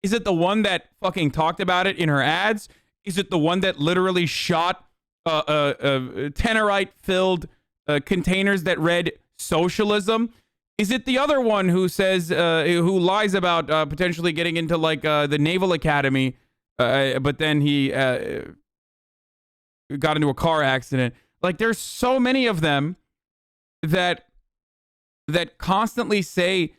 Is it the one that fucking talked about it in her ads? Is it the one that literally shot Tenorite-filled containers that read socialism? Is it the other one who says, who lies about potentially getting into like the Naval Academy, but then he got into a car accident? Like, there's so many of them that constantly say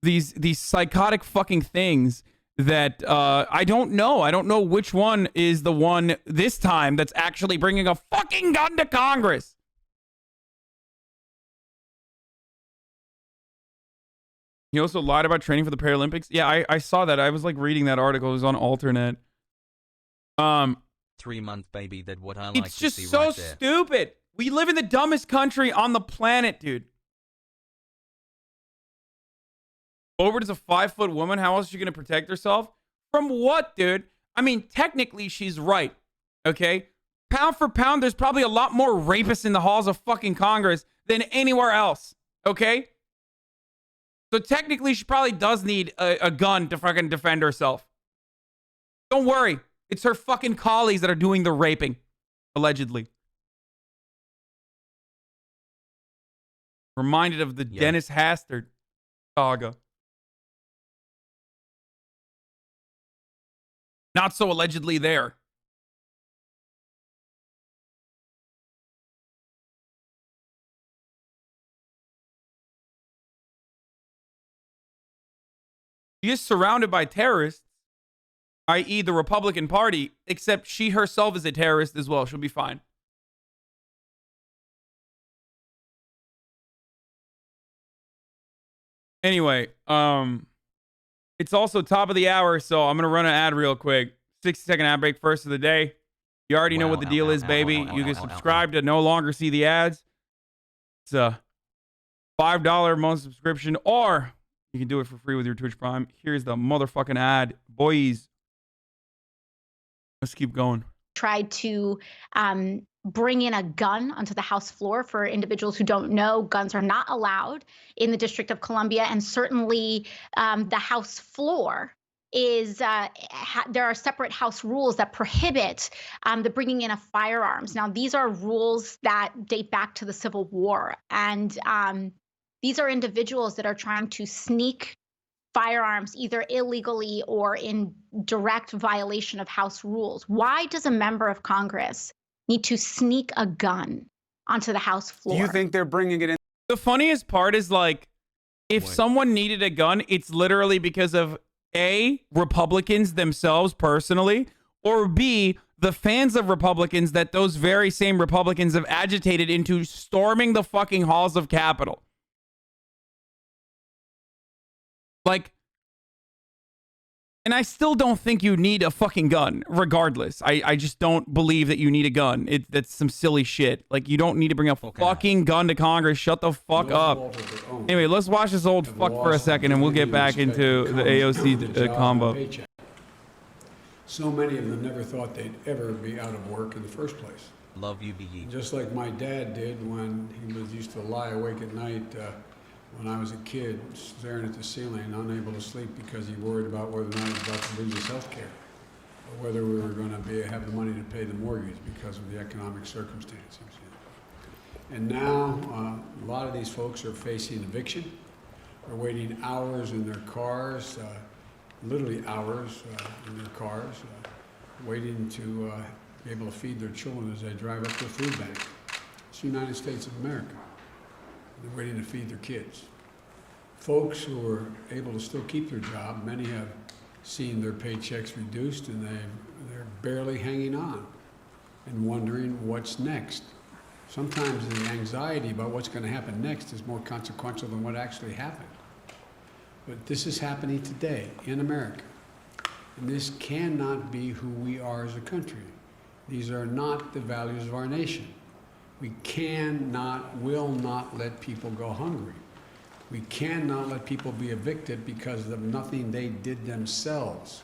these psychotic fucking things that I don't know. I don't know which one is the one this time that's actually bringing a fucking gun to Congress. He also lied about training for the Paralympics. Yeah, I saw that. I was like reading that article. It was on Alternate. 3-month baby. That what I like it's to just see so right there. stupid. We live in the dumbest country on the planet, dude. Over is a 5-foot woman. How else is she gonna protect herself? From what, dude? I mean, technically, she's right. Okay? Pound for pound, there's probably a lot more rapists in the halls of fucking Congress than anywhere else. Okay? So technically, she probably does need a gun to fucking defend herself. Don't worry. It's her fucking colleagues that are doing the raping. Allegedly. Reminded of the Dennis Hastert saga. Not so allegedly there. She is surrounded by terrorists, i.e. the Republican Party, except she herself is a terrorist as well. She'll be fine. Anyway, it's also top of the hour, so I'm going to run an ad real quick. 60-second ad break first of the day. You already know what the deal is, baby. You can subscribe to no longer see the ads. It's a $5 a month subscription, or you can do it for free with your Twitch Prime. Here's the motherfucking ad. Boys, let's keep going. Tried to bring in a gun onto the House floor. For individuals who don't know, guns are not allowed in the District of Columbia, and certainly the House floor is there are separate House rules that prohibit the bringing in of firearms. Now, these are rules that date back to the Civil War, and these are individuals that are trying to sneak firearms either illegally or in direct violation of House rules. Why does a member of Congress need to sneak a gun onto the House floor? Do you think they're bringing it in? The funniest part is, like, if someone needed a gun, it's literally because of A, Republicans themselves personally, or B, the fans of Republicans that those very same Republicans have agitated into storming the fucking halls of Capitol. Like, and I still don't think you need a fucking gun, regardless. I just don't believe that you need a gun. That's some silly shit. Like, you don't need to bring a fucking gun to Congress. Shut the fuck up. Anyway, let's watch this old fuck for a second, and we'll get back into the AOC combo. So many of them never thought they'd ever be out of work in the first place. Love you, BE. Just like my dad did when he used to lie awake at night when I was a kid, staring at the ceiling, unable to sleep because he worried about whether or not he was about to lose his health care, or whether we were going to have the money to pay the mortgage because of the economic circumstances. And now a lot of these folks are facing eviction, are waiting hours in their cars, literally hours in their cars, waiting to be able to feed their children as they drive up to a food bank. It's the United States of America. They're waiting to feed their kids. Folks who are able to still keep their job, many have seen their paychecks reduced and they're barely hanging on and wondering what's next. Sometimes the anxiety about what's going to happen next is more consequential than what actually happened. But this is happening today in America. And this cannot be who we are as a country. These are not the values of our nation. We cannot, will not let people go hungry. We cannot let people be evicted because of nothing they did themselves.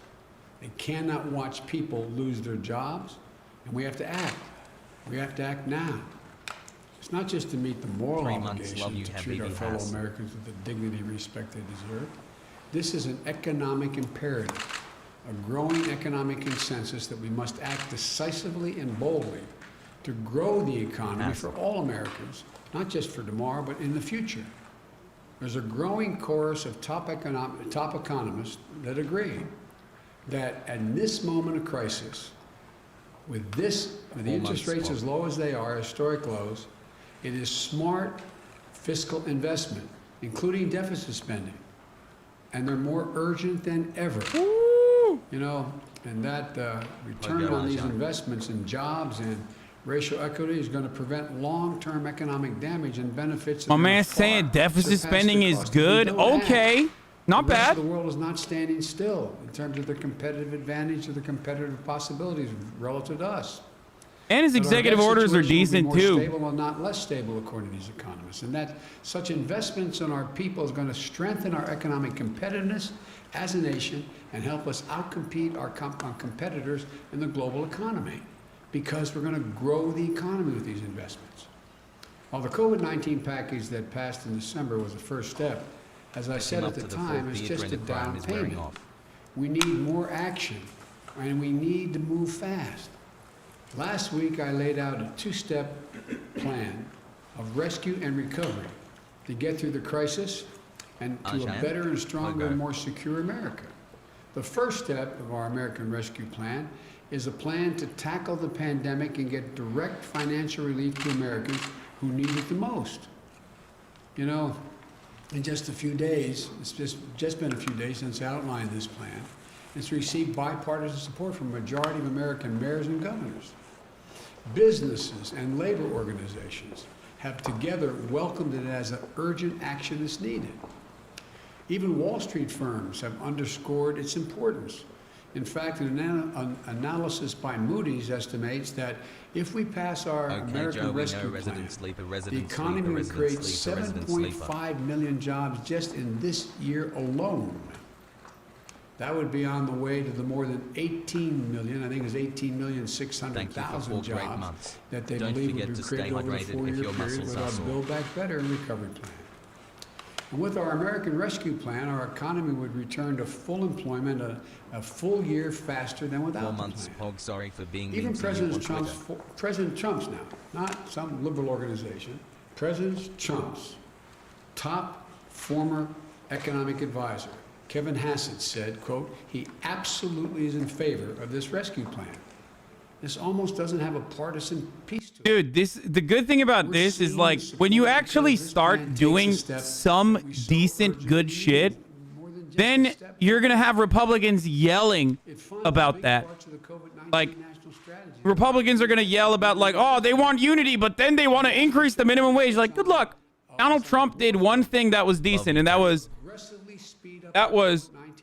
They cannot watch people lose their jobs, and we have to act. We have to act now. It's not just to meet the moral obligation to treat our fellow Americans with the dignity and respect they deserve. This is an economic imperative. a growing economic consensus that we must act decisively and boldly to grow the economy for all Americans, not just for tomorrow, but in the future. There's a growing chorus of top economists that agree that at this moment of crisis, with the interest rates as low as they are, historic lows, it is smart fiscal investment, including deficit spending, and they're more urgent than ever. Woo! You know, and that return on these investments in jobs and racial equity is going to prevent long-term economic damage and benefits. My man's saying deficit spending is good. Okay, not the rest bad. of the world is not standing still in terms of the competitive advantage or the competitive possibilities relative to us. And his But our executive debt orders are situation will decent be more too. Stable and not less stable, according to these economists, and that such investments in our people is going to strengthen our economic competitiveness as a nation and help us outcompete our competitors in the global economy, because we're going to grow the economy with these investments. While the COVID-19 package that passed in December was the first step, as I said at the time, it's just a down payment. We need more action, and we need to move fast. Last week, I laid out a two-step plan of rescue and recovery to get through the crisis and to a better and stronger and more secure America. The first step of our American Rescue Plan is a plan to tackle the pandemic and get direct financial relief to Americans who need it the most. You know, in just a few days, it's just been a few days since I outlined this plan. It's received bipartisan support from a majority of American mayors and governors. Businesses and labor organizations have together welcomed it as an urgent action that's needed. Even Wall Street firms have underscored its importance. In fact, an analysis by Moody's estimates that if we pass our American Rescue Plan, the economy would create 7.5 million jobs just in this year alone. That would be on the way to the more than 18 million, I think it was 18,600,000 jobs that they believe would be created over a 4-year period with our Build Back Better and recovery plan. And with our American Rescue Plan, our economy would return to full employment a full year faster than without the plan. Sorry for being Even President Trump's now, not some liberal organization, President Trump's top former economic advisor, Kevin Hassett, said, quote, he absolutely is in favor of this rescue plan. This almost doesn't have a partisan piece to it. Dude, the good thing about this is, like, when you actually start doing some decent good shit, then you're gonna have Republicans yelling about that. Like, Republicans are gonna yell about, like, oh, they want unity, but then they want to increase the minimum wage. Like, good luck. Donald Trump did one thing that was decent, and that was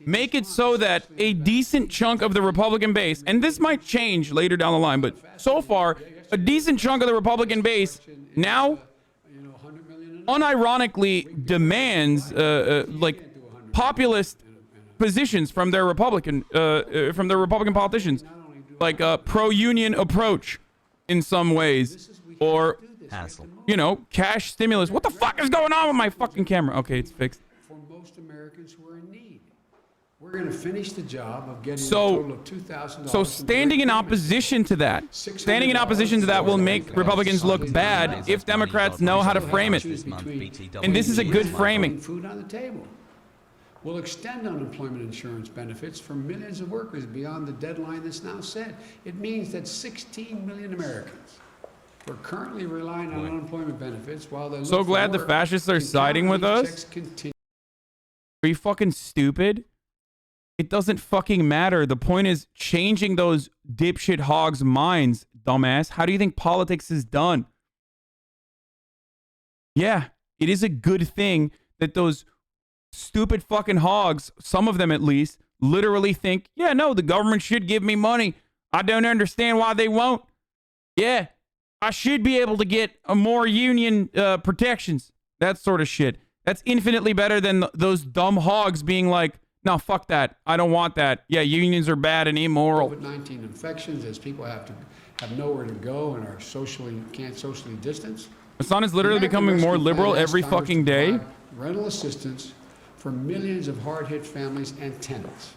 make it so that a decent chunk of the Republican base, and this might change later down the line, but so far, a decent chunk of the Republican base now unironically demands like populist positions from their Republican politicians, like a pro-union approach in some ways, or you know, cash stimulus. What the fuck is going on with my fucking camera? Okay, it's fixed. For most Americans who are in need. We're going to finish the job of getting a total of $2,000. So standing in opposition to that, will make Republicans look bad if Democrats know how to frame it. And this is a good framing. Food on the table. We'll extend unemployment insurance benefits for millions of workers beyond the deadline that's now set. It means that 16 million Americans who are currently relying on unemployment benefits while they look So glad for the work fascists are can siding count with on us. checks Are you fucking stupid? It doesn't fucking matter. The point is changing those dipshit hogs' minds, dumbass. How do you think politics is done? Yeah, it is a good thing that those stupid fucking hogs, some of them at least, literally think, yeah, no, the government should give me money. I don't understand why they won't. Yeah, I should be able to get more union protections. That sort of shit. That's infinitely better than those dumb hogs being like, no, fuck that. I don't want that. Yeah, unions are bad and immoral. COVID-19 infections, as people have nowhere to go and can't socially distance. Hassan is literally becoming more liberal every fucking day. Rental assistance for millions of hard-hit families and tenants.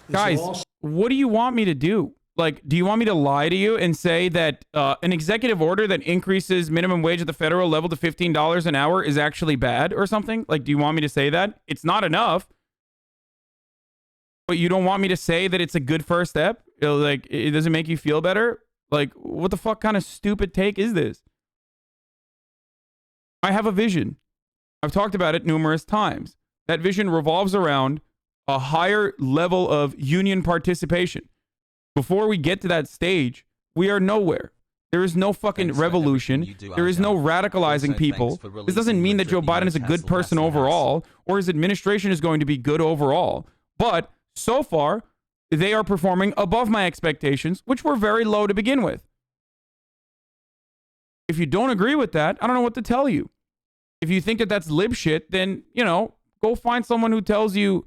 This will Guys, also what do you want me to do? Like, do you want me to lie to you and say that an executive order that increases minimum wage at the federal level to $15 an hour is actually bad or something? Like, do you want me to say that? It's not enough. But you don't want me to say that it's a good first step? Like, it doesn't make you feel better? Like, what the fuck kind of stupid take is this? I have a vision. I've talked about it numerous times. That vision revolves around a higher level of union participation. Before we get to that stage, we are nowhere. There is no fucking Thanks for revolution. everything you do, There is no Arjan. radicalizing Also, people. thanks for This doesn't releasing mean the that Joe Biden is a good Hassel person Hassel overall, or his administration is going to be good overall. But so far, they are performing above my expectations, which were very low to begin with. If you don't agree with that, I don't know what to tell you. If you think that that's lib shit, then, you know, go find someone who tells you,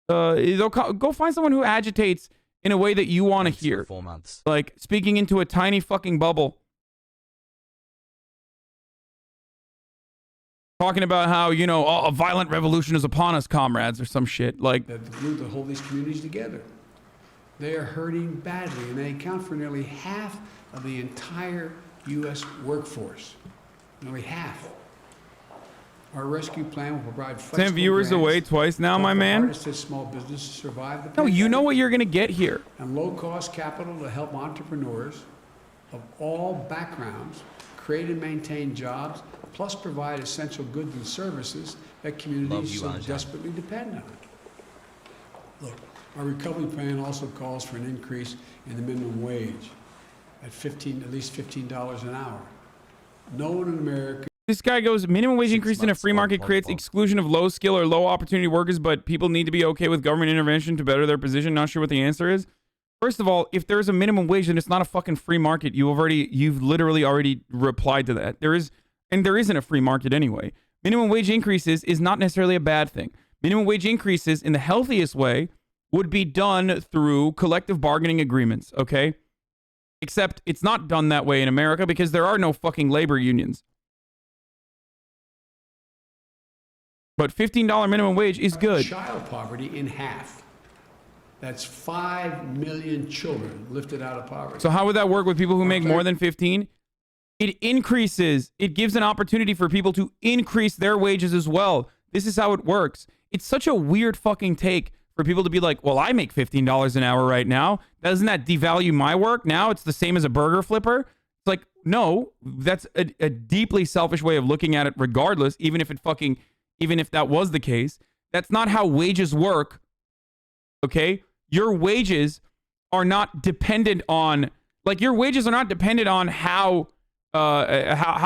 go find someone who agitates in a way that you want to Thanks for hear. 4 months. Like speaking into a tiny fucking bubble. Talking about how, you know, oh, a violent revolution is upon us, comrades, or some shit. Like, that the glue that hold these communities together. They are hurting badly, and they account for nearly half of the entire U.S. workforce. Nearly half. Our rescue plan will provide flexible sent viewers grants away twice now, to my help the man. hardest hit small businesses survive the No, you know pandemic, what you're going to get here. and low-cost capital to help entrepreneurs of all backgrounds create and maintain jobs, plus provide essential goods and services that Love communities you, so Arjan. desperately depend on. Look, our recovery plan also calls for an increase in the minimum wage at least $15 an hour. No one in America. This guy goes, minimum wage 6 increase in a months free on market creates Podpah. exclusion of low skill or low opportunity workers, but people need to be okay with government intervention to better their position. Not sure what the answer is. First of all, if there's a minimum wage, then it's not a fucking free market. You've literally already replied to that. There isn't a free market anyway. Minimum wage increases is not necessarily a bad thing. Minimum wage increases in the healthiest way would be done through collective bargaining agreements, okay? Except it's not done that way in America because there are no fucking labor unions. But $15 minimum wage is good. Child poverty in half. That's 5 million children lifted out of poverty. So how would that work with people who make more than 15? It increases. It gives an opportunity for people to increase their wages as well. This is how it works. It's such a weird fucking take for people to be like, well, I make $15 an hour right now. Doesn't that devalue my work? Now it's the same as a burger flipper. It's like, no, that's a deeply selfish way of looking at it regardless, even if that was the case. That's not how wages work. Okay? Your wages are not dependent on how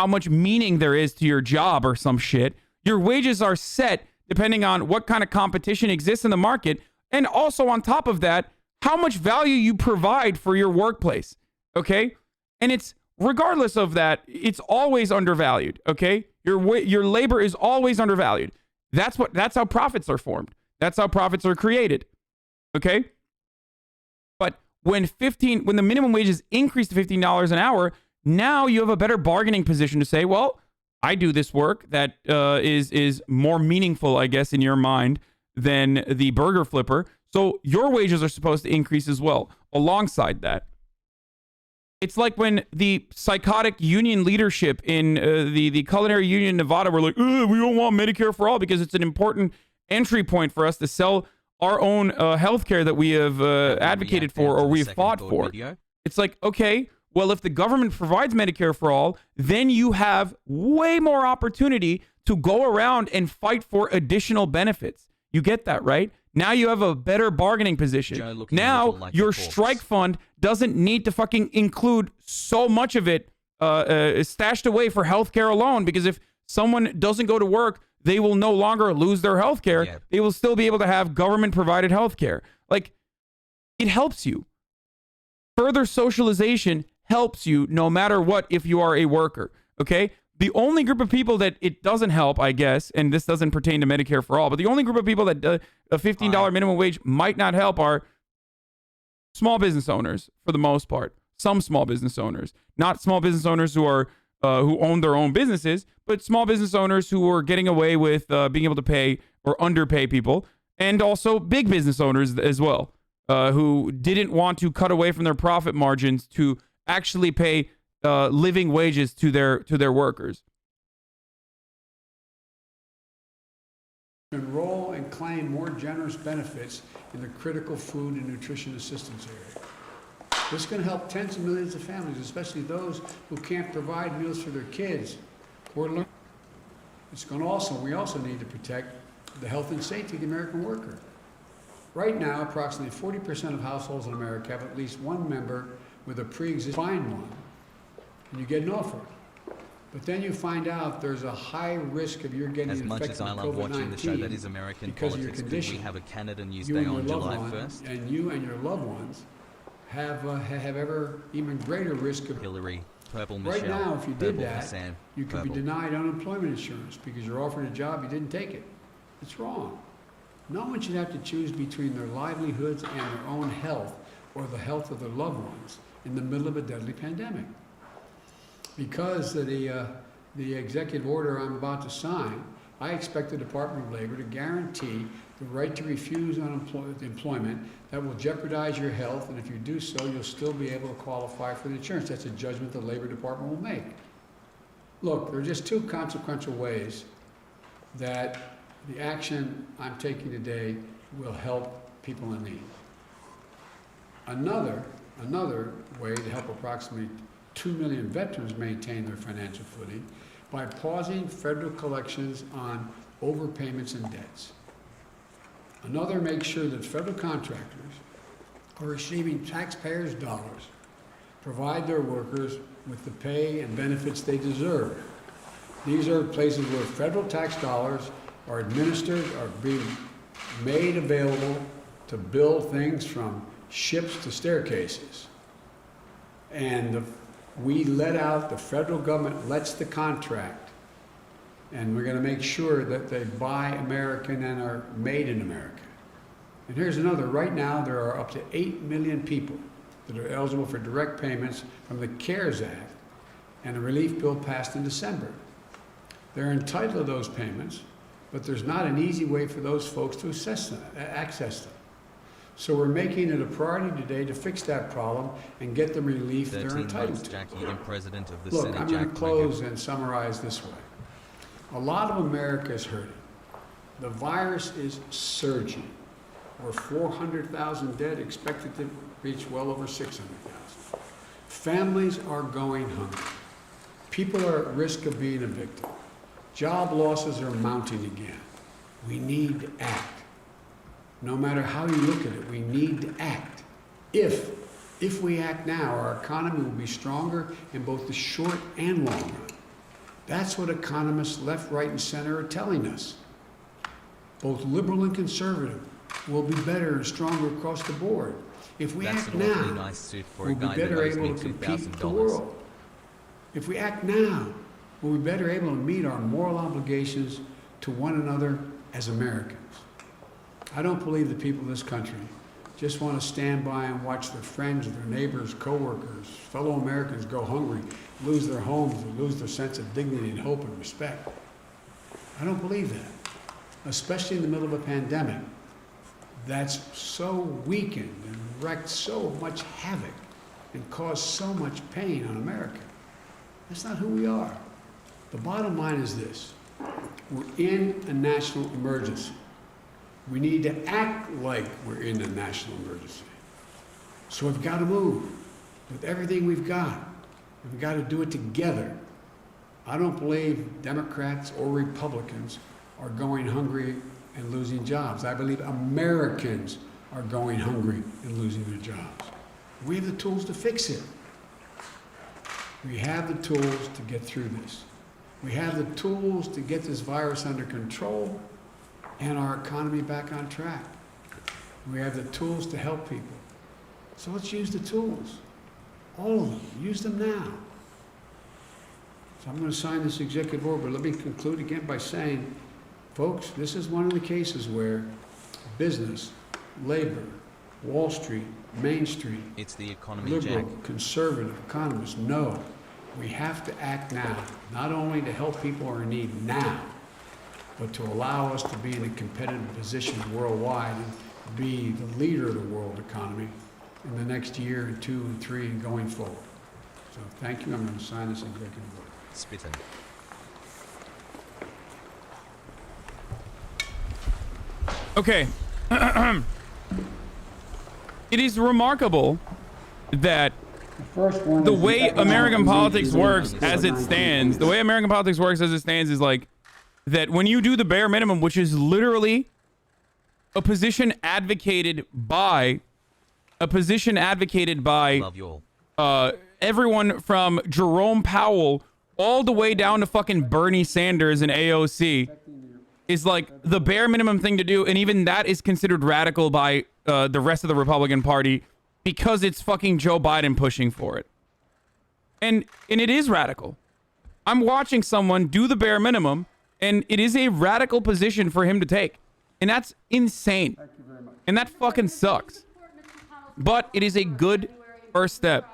much meaning there is to your job or some shit. Your wages are set depending on what kind of competition exists in the market, and also on top of that, how much value you provide for your workplace. Okay? And it's regardless of that, it's always undervalued. Okay? Your labor is always undervalued. That's how profits are formed. That's how profits are created. Okay? But when the minimum wage is increased to $15 an hour, now you have a better bargaining position to say, well, I do this work that is more meaningful, I guess, in your mind than the burger flipper. So your wages are supposed to increase as well alongside that. It's like when the psychotic union leadership in the culinary union in Nevada were like, we don't want Medicare for all because it's an important entry point for us to sell our own healthcare that we have advocated for or we've fought for. Video. It's like, okay, well, if the government provides Medicare for all, then you have way more opportunity to go around and fight for additional benefits. You get that, right? Now you have a better bargaining position. Now your strike fund doesn't need to fucking include so much of it stashed away for healthcare alone, because if someone doesn't go to work, they will no longer lose their healthcare. Yep. They will still be able to have government provided healthcare. Like, it helps you. Further socialization helps you no matter what if you are a worker, okay? The only group of people that it doesn't help, I guess, and this doesn't pertain to Medicare for all, but the only group of people that a $15 minimum wage might not help are small business owners, for the most part. Some small business owners. Not small business owners who are who own their own businesses, but small business owners who are getting away with being able to pay or underpay people, and also big business owners as well. who didn't want to cut away from their profit margins to actually pay living wages to their workers. Enroll and claim more generous benefits in the critical food and nutrition assistance area. This can help tens of millions of families, especially those who can't provide meals for their kids or learn. It's going to we also need to protect the health and safety of the American worker. Right now, approximately 40% of households in America have at least one member with a pre-existing, find one, and you get an offer. But then you find out there's a high risk of your getting As much infected as I with love watching the show that COVID-19 is American because of your politics, could condition. we have a Canada News You Day and on your loved July one, 1st? and you and your loved ones have ever even greater risk of. Hillary, Purple Right Michelle, now, if you did Purple that, Hassan, you could be Purple. denied unemployment insurance because you're offered a job, you didn't take it. It's wrong. No one should have to choose between their livelihoods and their own health or the health of their loved ones in the middle of a deadly pandemic. Because of the executive order I'm about to sign, I expect the Department of Labor to guarantee the right to refuse employment that will jeopardize your health, and if you do so, you'll still be able to qualify for the insurance. That's a judgment the Labor Department will make. Look, there are just two consequential ways that the action I'm taking today will help people in need. Another way to help approximately 2 million veterans maintain their financial footing by pausing federal collections on overpayments and debts. Another makes sure that federal contractors are receiving taxpayers' dollars, provide their workers with the pay and benefits they deserve. These are places where federal tax dollars are administered, are being made available to build things from ships to staircases. And we let out, the federal government lets the contract, and we're going to make sure that they buy American and are made in America. And here's another. Right now, there are up to 8 million people that are eligible for direct payments from the CARES Act and a relief bill passed in December. They're entitled to those payments, but there's not an easy way for those folks to access them. So we're making it a priority today to fix that problem and get the relief they're 13 entitled months, to. Jackie, and President of the Look, Senate, I'm going Jack to close and summarize this way. A lot of America is hurting. The virus is surging. We're 400,000 dead, expected to reach well over 600,000. Families are going hungry. People are at risk of being evicted. Job losses are mounting again. We need to act. No matter how you look at it, we need to act. If we act now, our economy will be stronger in both the short and long run. That's what economists left, right, and center are telling us. Both liberal and conservative will be better and stronger across the board. If we That's act an awfully now, nice suit for a we'll be guy that better owes able me to compete with the $2,000. world. If we act now, we'll be better able to meet our moral obligations to one another as Americans. I don't believe the people of this country just want to stand by and watch their friends, their neighbors, coworkers, fellow Americans go hungry, lose their homes, and lose their sense of dignity and hope and respect. I don't believe that, especially in the middle of a pandemic that's so weakened and wreaked so much havoc and caused so much pain on America. That's not who we are. The bottom line is this: we're in a national emergency. We need to act like we're in a national emergency. So we've got to move with everything we've got. And we've got to do it together. I don't believe Democrats or Republicans are going hungry and losing jobs. I believe Americans are going hungry and losing their jobs. We have the tools to fix it. We have the tools to get through this. We have the tools to get this virus under control and our economy back on track. We have the tools to help people. So let's use the tools. All of them. Use them now. So I'm going to sign this executive order, but let me conclude again by saying, folks, this is one of the cases where business, labor, Wall Street, Main Street, It's the economy, liberal, Jack. conservative economists know we have to act now, not only to help people who are in need now, but to allow us to be in a competitive position worldwide. And be the leader of the world economy in the next year and 2 and 3 and going forward. So thank you. I'm going to sign this executive order. Spitten. Okay. It is remarkable that the way American politics works as it stands, is like that when you do the bare minimum, which is literally a position advocated by Love you all. everyone from Jerome Powell all the way down to fucking Bernie Sanders and AOC, is like the bare minimum thing to do, and even that is considered radical by the rest of the Republican Party because it's fucking Joe Biden pushing for it. And it is radical. I'm watching someone do the bare minimum, and it is a radical position for him to take. And that's insane. And that fucking sucks. But it is a good first step.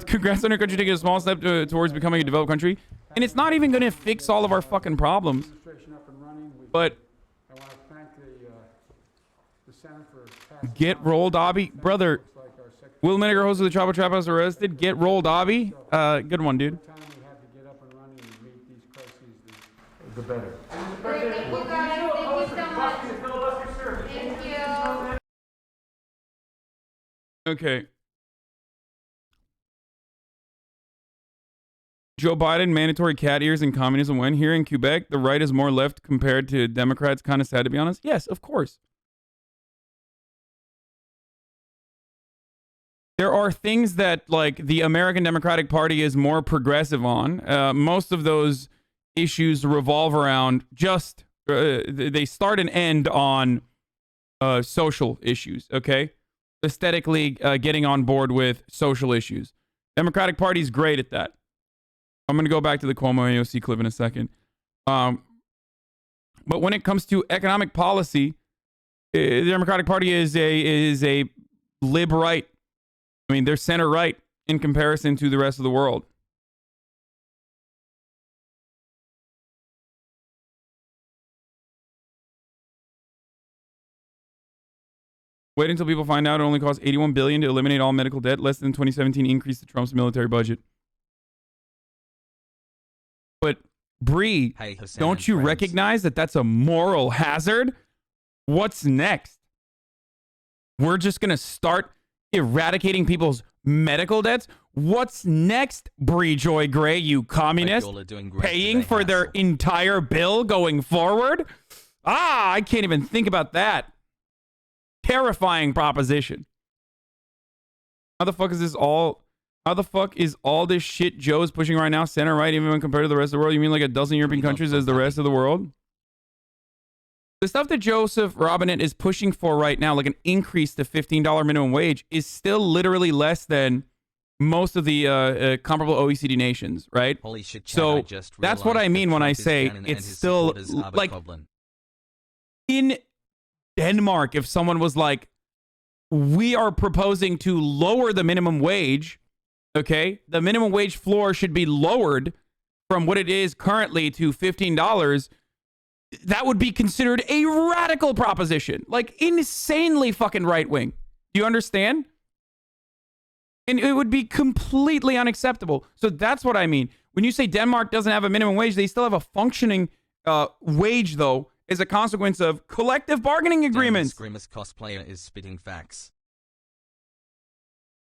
Congrats on your country taking a small step towards becoming a developed country. And it's not even going to fix all of our fucking problems. But I want to thank the Center for passing get rolled, Obby. Brother, Will Miniger, host of the Trouble Trap House, arrested. Get rolled, Obby. Good one, dude. the time we have to get up and running and meet these crises, the better. Thank you guys. Thank you so much. Thank you. Okay. Joe Biden, mandatory cat ears and communism when? Here in Quebec, the right is more left compared to Democrats. Kind of sad, to be honest. Yes, of course. There are things that, like, the American Democratic Party is more progressive on. Most of those issues revolve around just, they start and end on social issues, okay? Aesthetically getting on board with social issues. Democratic Party is great at that. I'm going to go back to the Cuomo AOC clip in a second. But when it comes to economic policy, the Democratic Party is a lib right. I mean, they're center right in comparison to the rest of the world. Wait until people find out it only costs $81 billion to eliminate all medical debt, less than 2017 increase to Trump's military budget. But Bree, Hey, Hassan don't and you friends. recognize that that's a moral hazard? What's next? We're just going to start eradicating people's medical debts? What's next, Bree Joy Gray, you communist? Hope you all are doing great Paying today, for their Hassel. entire bill going forward? I can't even think about that. Terrifying proposition. How the fuck is all this shit Joe's pushing right now center right, even when compared to the rest of the world? You mean like a dozen European countries as the rest of the world? The stuff that Joseph Robinette is pushing for right now, like an increase to $15 minimum wage, is still literally less than most of the comparable OECD nations, right? Holy shit, Chad, So I just that's what I realized mean that when I Trump is say canon and it's his still supporters are like Bokoblin. in Denmark, if someone was like, we are proposing to lower the minimum wage, okay? The minimum wage floor should be lowered from what it is currently to $15. That would be considered a radical proposition. Like, insanely fucking right-wing. Do you understand? And it would be completely unacceptable. So that's what I mean. When you say Denmark doesn't have a minimum wage, they still have a functioning wage, though, as a consequence of collective bargaining agreements. Damn, the Screamus cosplayer is spitting facts.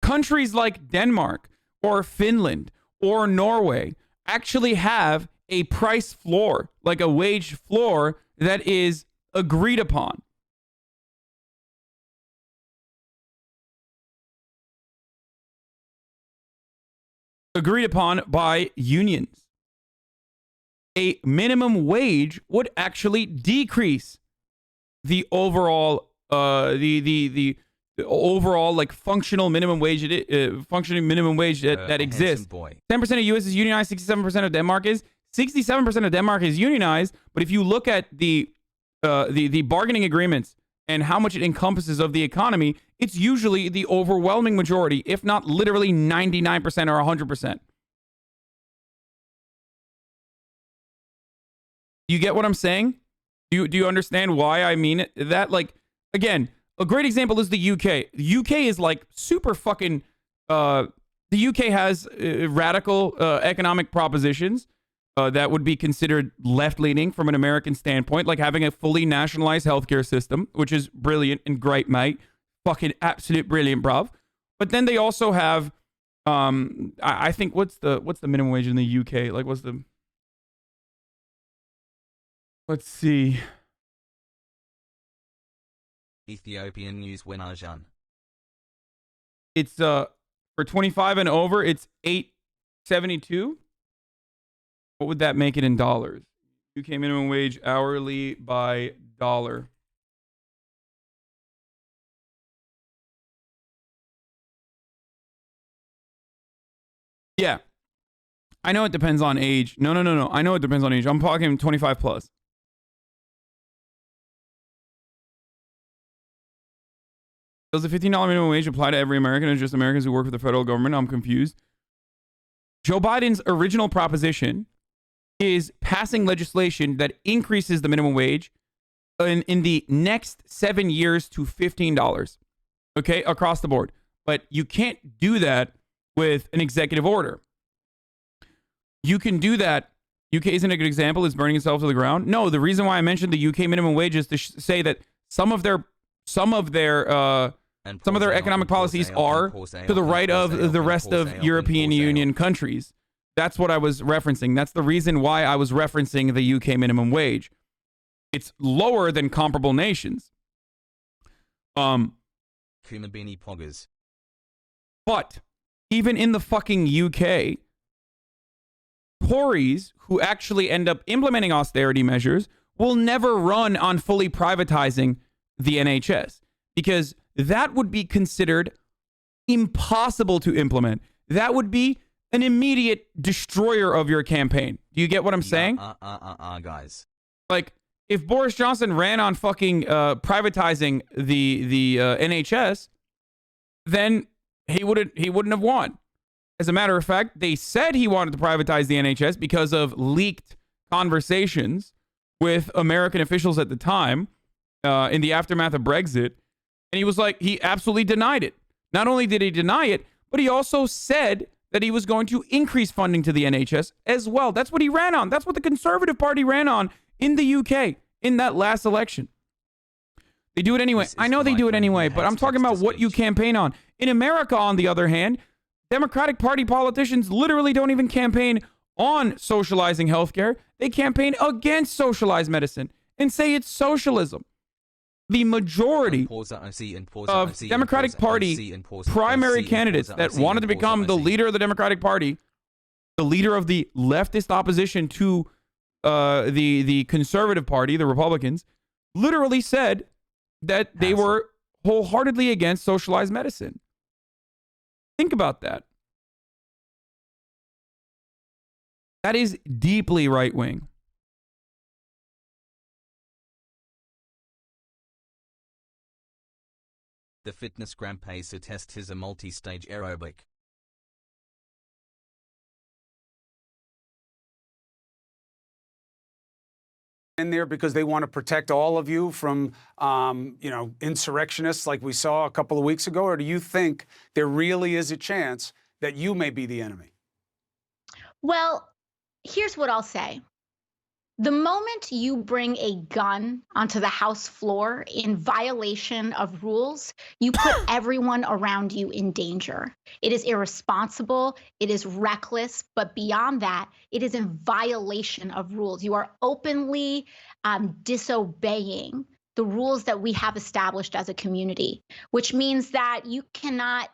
Countries like Denmark or Finland or Norway actually have a price floor, like a wage floor that is agreed upon. Agreed upon by unions. A minimum wage would actually decrease the overall the overall like functional minimum wage functioning minimum wage that exists. Boy. 10% of US is unionized, 67% of Denmark is. 67% of Denmark is unionized, but if you look at the bargaining agreements and how much it encompasses of the economy, it's usually the overwhelming majority, if not literally 99% or 100%. You get what I'm saying? Do you understand why I mean it? That, like, again, a great example is the UK. The UK is like super fucking. The UK has radical economic propositions that would be considered left-leaning from an American standpoint, like having a fully nationalized healthcare system, which is brilliant and great, mate. Fucking absolute brilliant, bruv. But then they also have, I think, what's the minimum wage in the UK? Like, let's see. Ethiopian news Wenajan. It's for 25 and over, it's $8.72. What would that make it in dollars? UK minimum wage hourly by dollar. Yeah. I know it depends on age. No. I know it depends on age. I'm talking 25 plus. Does the $15 minimum wage apply to every American or just Americans who work for the federal government? I'm confused. Joe Biden's original proposition is passing legislation that increases the minimum wage in the next 7 years to $15, okay, across the board. But you can't do that with an executive order. You can do that. UK isn't a good example. It's burning itself to the ground. No, the reason why I mentioned the UK minimum wage is to say that some of their economic policies are to the right of the rest of European Union countries. That's what I was referencing. That's the reason why I was referencing the UK minimum wage. It's lower than comparable nations. Kumabini Poggers. But even in the fucking UK, Tories who actually end up implementing austerity measures will never run on fully privatizing the NHS because that would be considered impossible to implement. That would be an immediate destroyer of your campaign. Do you get what I'm saying? Guys. Like, if Boris Johnson ran on fucking privatizing the NHS, then he wouldn't have won. As a matter of fact, they said he wanted to privatize the NHS because of leaked conversations with American officials at the time in the aftermath of Brexit. And he was like, he absolutely denied it. Not only did he deny it, but he also said that he was going to increase funding to the NHS as well. That's what he ran on. That's what the Conservative Party ran on in the UK in that last election. They do it anyway. I know they do it anyway, but I'm talking about what you campaign on. In America, on the other hand, Democratic Party politicians literally don't even campaign on socializing healthcare. They campaign against socialized medicine and say it's socialism. The majority of Democratic Party primary candidates that wanted to become the leader of the Democratic Party, the leader of the leftist opposition to the Conservative Party, the Republicans, literally said that they were wholeheartedly against socialized medicine. Think about that. That is deeply right-wing. The fitness gram pacer test is a multi-stage aerobic. In there because they want to protect all of you from, insurrectionists like we saw a couple of weeks ago? Or do you think there really is a chance that you may be the enemy? Well, here's what I'll say. The moment you bring a gun onto the House floor in violation of rules, you put everyone around you in danger. It is irresponsible, it is reckless, but beyond that, it is in violation of rules. You are openly disobeying the rules that we have established as a community, which means that you cannot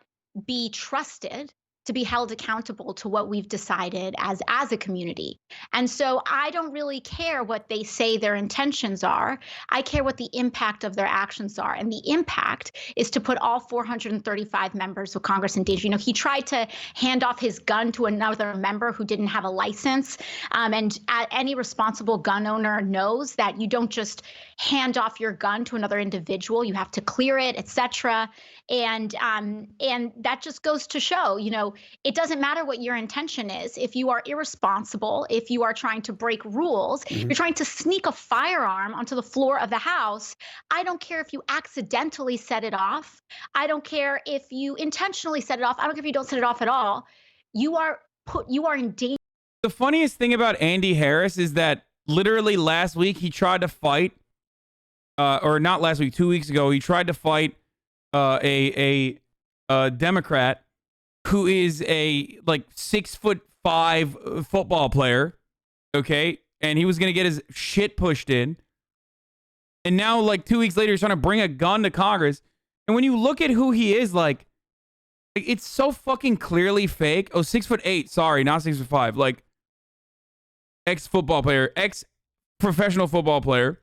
be trusted to be held accountable to what we've decided as a community. And so I don't really care what they say their intentions are. I care what the impact of their actions are. And the impact is to put all 435 members of Congress in danger. You know, he tried to hand off his gun to another member who didn't have a license. And any responsible gun owner knows that you don't just hand off your gun to another individual. You have to clear it, etc. And that just goes to show, it doesn't matter what your intention is. If you are irresponsible, if you are trying to break rules, you're trying to sneak a firearm onto the floor of the house. I don't care if you accidentally set it off. I don't care if you intentionally set it off. I don't care if you don't set it off at all. You are in danger. The funniest thing about Andy Harris is that literally last week he tried to fight, or not last week, 2 weeks ago, he tried to fight a Democrat who is a like 6'5" football player, okay, and he was gonna get his shit pushed in, and now like 2 weeks later he's trying to bring a gun to Congress, and when you look at who he is, like it's so fucking clearly fake. Oh, 6'8", sorry, not 6'5", like ex-football player, ex-professional football player.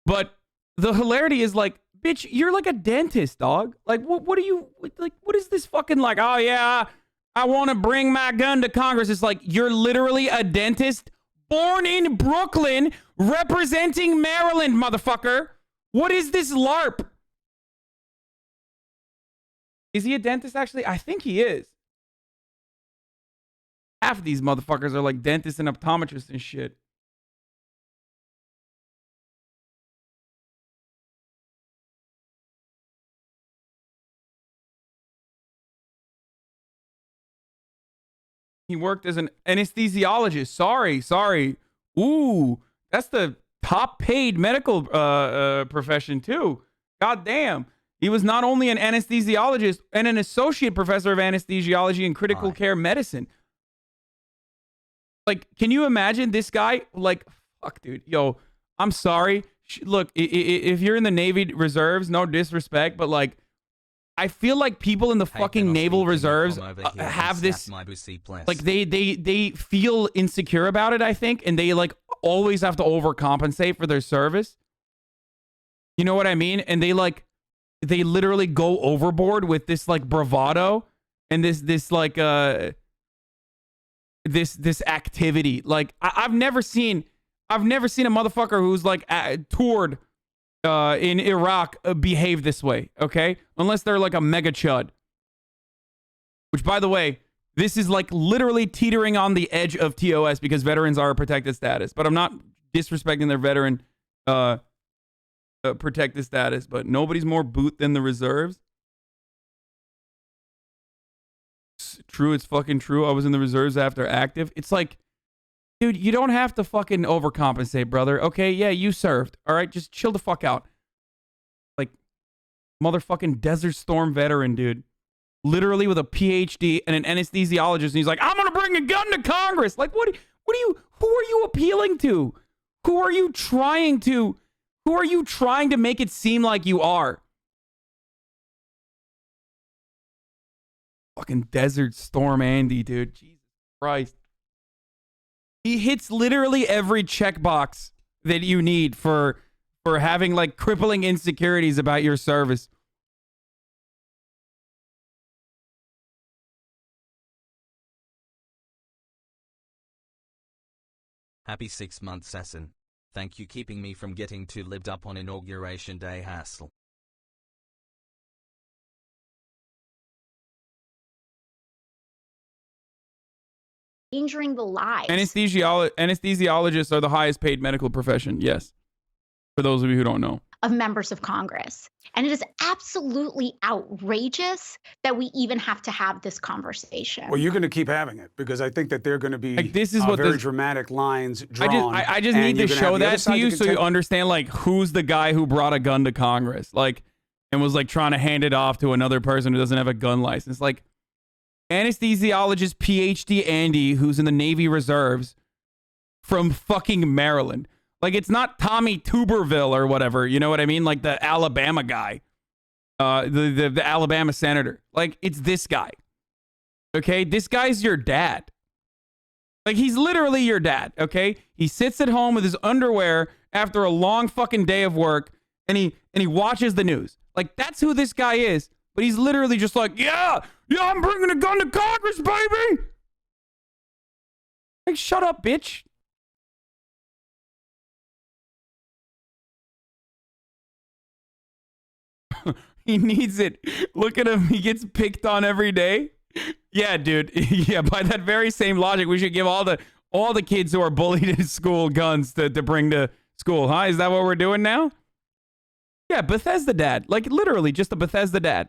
But the hilarity is like, bitch, you're like a dentist, dog. Like, what are you, like, what is this fucking like, oh yeah, I want to bring my gun to Congress. It's like, you're literally a dentist born in Brooklyn representing Maryland, motherfucker. What is this LARP? Is he a dentist, actually? I think he is. Half of these motherfuckers are like dentists and optometrists and shit. He worked as an anesthesiologist. Sorry. Ooh, that's the top paid medical profession too. God damn. He was not only an anesthesiologist and an associate professor of anesthesiology and critical care medicine. Like, can you imagine this guy? Like, fuck, dude. Yo, I'm sorry. Look, if you're in the Navy Reserves, no disrespect, but like, I feel like people in the fucking Naval Reserves have this, like, they feel insecure about it, I think, and they like always have to overcompensate for their service. You know what I mean? And they literally go overboard with this like bravado and this like this activity. Like I've never seen a motherfucker who's like toured in Iraq behave this way, okay? Unless they're like a mega chud. Which, by the way, this is like literally teetering on the edge of TOS because veterans are a protected status. But I'm not disrespecting their veteran protected status, but nobody's more boot than the reserves. True, it's fucking true. I was in the reserves after active. It's like, dude, you don't have to fucking overcompensate, brother. Okay, yeah, you served. All right, just chill the fuck out. Like, motherfucking Desert Storm veteran, dude. Literally with a PhD and an anesthesiologist, and he's like, I'm gonna bring a gun to Congress. Like, who are you appealing to? Who are you trying to make it seem like you are? Fucking Desert Storm Andy, dude. Jesus Christ. He hits literally every checkbox that you need for having like crippling insecurities about your service. Happy 6 months, Assassin. Thank you keeping me from getting too lived up on Inauguration Day hassle. Endangering the lives. Anesthesiologists are the highest paid medical profession. Yes. For those of you who don't know. Of members of Congress. And it is absolutely outrageous that we even have to have this conversation. Well, you're going to keep having it because I think that they're going to be like, this is what very dramatic lines drawn. I just need to show that to you so you understand like who's the guy who brought a gun to Congress, like, and was like trying to hand it off to another person who doesn't have a gun license. Like, anesthesiologist PhD Andy, who's in the Navy Reserves from fucking Maryland. Like, it's not Tommy Tuberville or whatever, you know what I mean? Like the Alabama guy, the Alabama senator. Like, it's this guy. Okay, this guy's your dad. Like, he's literally your dad. Okay, he sits at home with his underwear after a long fucking day of work, and he watches the news. Like, that's who this guy is. But he's literally just like, yeah, I'm bringing a gun to Congress, baby. Like, shut up, bitch. He needs it. Look at him. He gets picked on every day. Yeah, dude. Yeah, by that very same logic, we should give all the kids who are bullied in school guns to bring to school, huh? Is that what we're doing now? Yeah, Bethesda dad. Like, literally, just a Bethesda dad.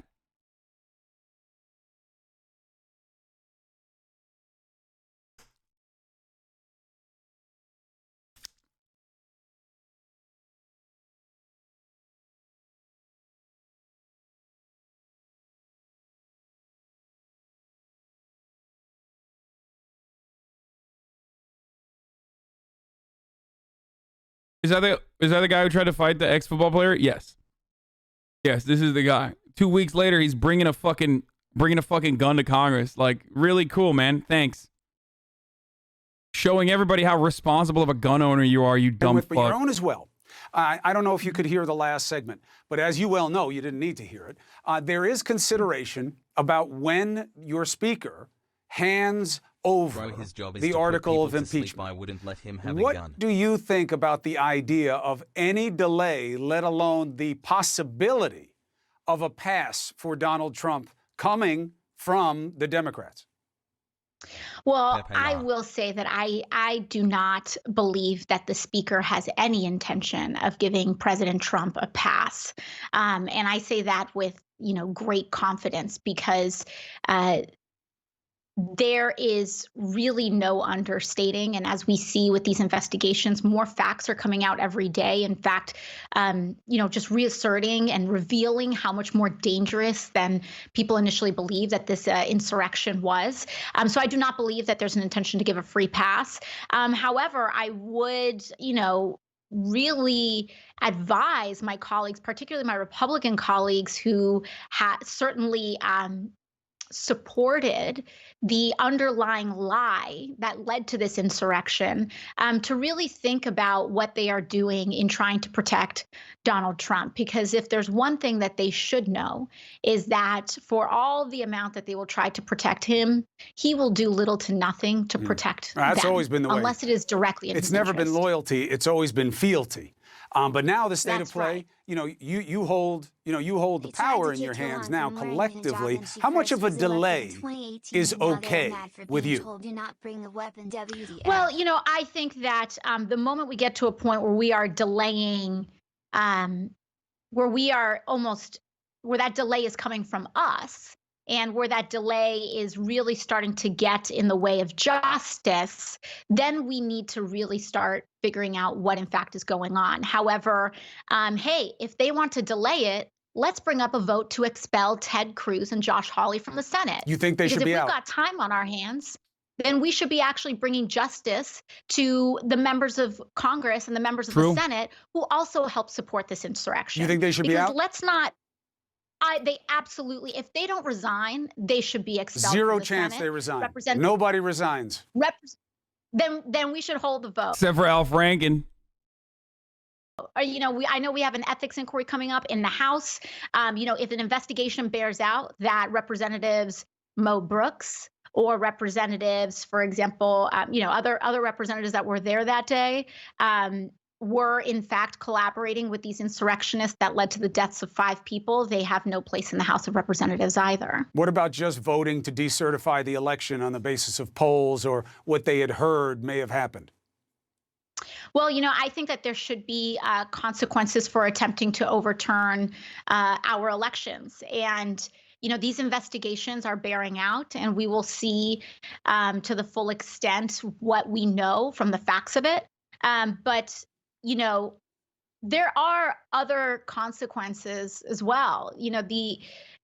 Is that the guy who tried to fight the ex-football player? Yes. Yes, this is the guy. 2 weeks later, he's bringing a fucking gun to Congress. Like, really cool, man. Thanks. Showing everybody how responsible of a gun owner you are, you dumb fuck. But your own as well. I don't know if you could hear the last segment, but as you well know, you didn't need to hear it. There is consideration about when your speaker hands over His job is the to put article people of to sleep. impeachment. I wouldn't let him have a What gun. do you think about the idea of any delay, let alone the possibility of a pass for Donald Trump coming from the Democrats? Well, I will say that I do not believe that the speaker has any intention of giving President Trump a pass. And I say that with, great confidence because there is really no understating. And as we see with these investigations, more facts are coming out every day. In fact, just reasserting and revealing how much more dangerous than people initially believed that this insurrection was. So I do not believe that there's an intention to give a free pass. However, I would, really advise my colleagues, particularly my Republican colleagues who certainly supported the underlying lie that led to this insurrection, to really think about what they are doing in trying to protect Donald Trump. Because if there's one thing that they should know is that for all the amount that they will try to protect him, he will do little to nothing to protect That's them, always been the way. unless it is directly in It's his never been interest. loyalty. It's always been fealty. But now the state That's of play, right. you hold the power in your hands now collectively. How much of a delay is okay with you? Well, I think that the moment we get to a point where we are delaying, where that delay is coming from us, and where that delay is really starting to get in the way of justice, then we need to really start figuring out what in fact is going on. However, hey, if they want to delay it, let's bring up a vote to expel Ted Cruz and Josh Hawley from the Senate. You think they should be out? Because if we've got time on our hands, then we should be actually bringing justice to the members of Congress and the members of the Senate who also help support this insurrection. You think they should be out? Let's not. They absolutely, if they don't resign, they should be expelled. Zero from the chance Senate. they resign. Nobody resigns. Then we should hold the vote. Except for Al Franken. I know we have an ethics inquiry coming up in the House. If an investigation bears out that Representatives Mo Brooks or representatives, for example, other representatives that were there that day, were in fact collaborating with these insurrectionists that led to the deaths of 5 people, they have no place in the House of Representatives either. What about just voting to decertify the election on the basis of polls or what they had heard may have happened? Well, I think that there should be consequences for attempting to overturn our elections. And these investigations are bearing out, and we will see to the full extent what we know from the facts of it. But there are other consequences as well.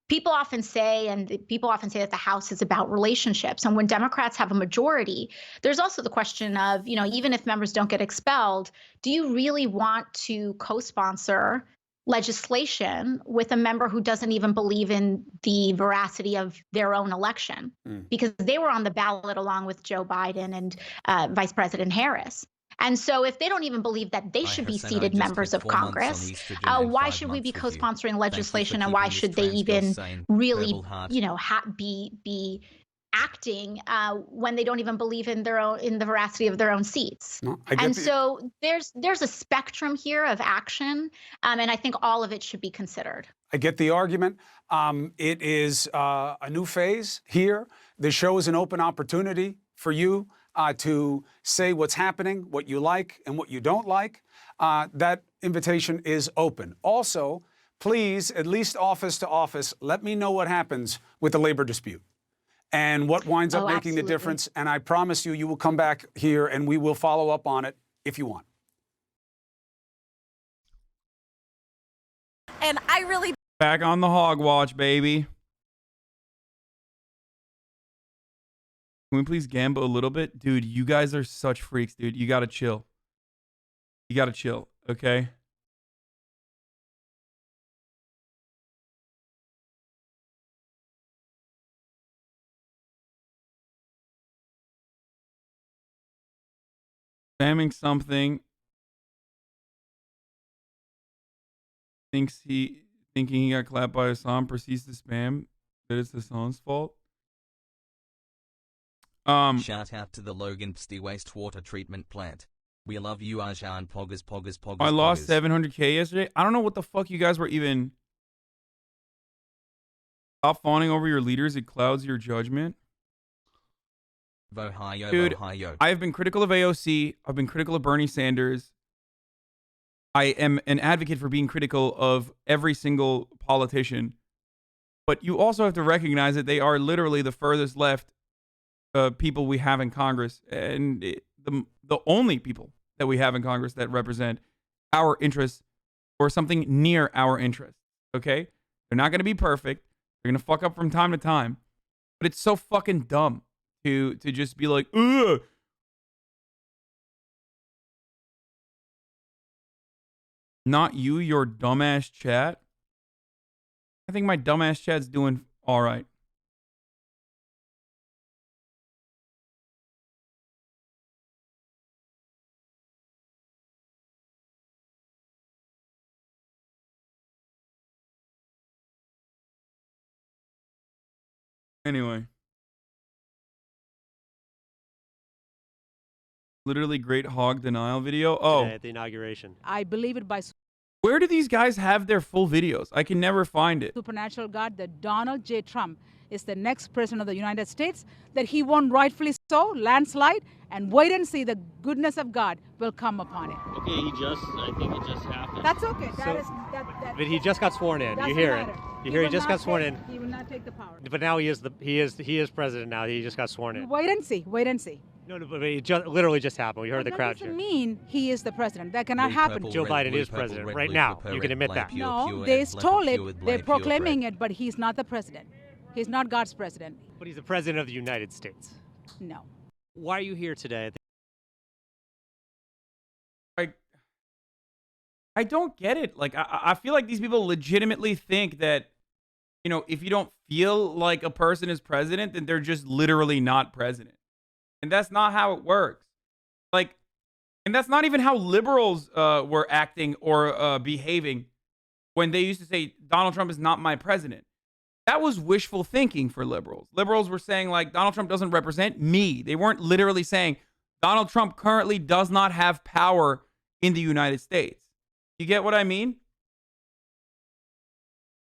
People often say that the House is about relationships. And when Democrats have a majority, there's also the question of, even if members don't get expelled, do you really want to co-sponsor legislation with a member who doesn't even believe in the veracity of their own election? Because they were on the ballot along with Joe Biden and Vice President Harris. And so if they don't even believe that they should be seated members of Congress, why should we be co-sponsoring legislation, and why should they even really, be acting when they don't even believe in the veracity of their own seats? So there's a spectrum here of action, and I think all of it should be considered. I get the argument. It is a new phase here. The show is an open opportunity for you to say what's happening, what you like and what you don't like. That invitation is open. Also, please, at least office to office, let me know what happens with the labor dispute and what winds up making the difference. And I promise you, you will come back here and we will follow up on it if you want. And I really Back on the hog watch, baby. Can we please gamble a little bit? Dude, you guys are such freaks, dude. You gotta chill. You gotta chill, okay? Spamming something. Thinking he got clapped by Hassan, proceeds to spam that it's Hassan's fault. Shout out to the Logan Psty wastewater treatment plant. We love you, Ajan Poggers. I lost 700K yesterday. I don't know what the fuck you guys were even. Stop fawning over your leaders. It clouds your judgment. Dude, I have been critical of AOC. I've been critical of Bernie Sanders. I am an advocate for being critical of every single politician. But you also have to recognize that they are literally the furthest left people we have in Congress. And the only people that we have in Congress that represent our interests or something near our interests. Okay? They're not going to be perfect. They're going to fuck up from time to time. But it's so fucking dumb to just be like, ugh. Not you, your dumbass chat. I think my dumbass chat's doing all right. Anyway. Literally great hog denial video. Oh. Today at the inauguration. I believe it by Where do these guys have their full videos? I can never find it. supernatural God that Donald J. Trump is the next president of the United States, that he won rightfully so, landslide, and wait and see the goodness of God will come upon it. Okay, I think it just happened. That's okay. But he just got sworn in. You hear it. You hear he just got sworn in. He will not take the power. But now he is president now. He just got sworn in. Wait and see. Wait and see. No, but it literally just happened. We heard the crowd cheer. cheer. That doesn't mean he is the president. That cannot happen. Joe Biden is president right now. You can admit that. No, they stole it. They're proclaiming it, but he's not the president. He's not God's president. But he's the president of the United States. No. Why are you here today? I don't get it. Like, I feel like these people legitimately think that, you know, if you don't feel like a person is president, then they're just literally not president. And that's not how it works. Like, and that's not even how liberals were acting or behaving when they used to say, Donald Trump is not my president. That was wishful thinking for liberals. Liberals were saying, like, Donald Trump doesn't represent me. They weren't literally saying, Donald Trump currently does not have power in the United States. You get what I mean?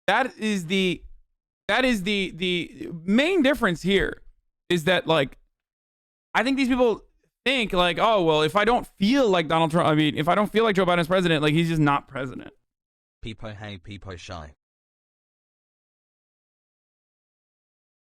That is the main difference here, is that, like, I think these people think, like, oh, well, if I don't feel like Donald Trump, I mean, if I don't feel like Joe Biden's president, like, he's just not president. Peepo hey, peepo shy.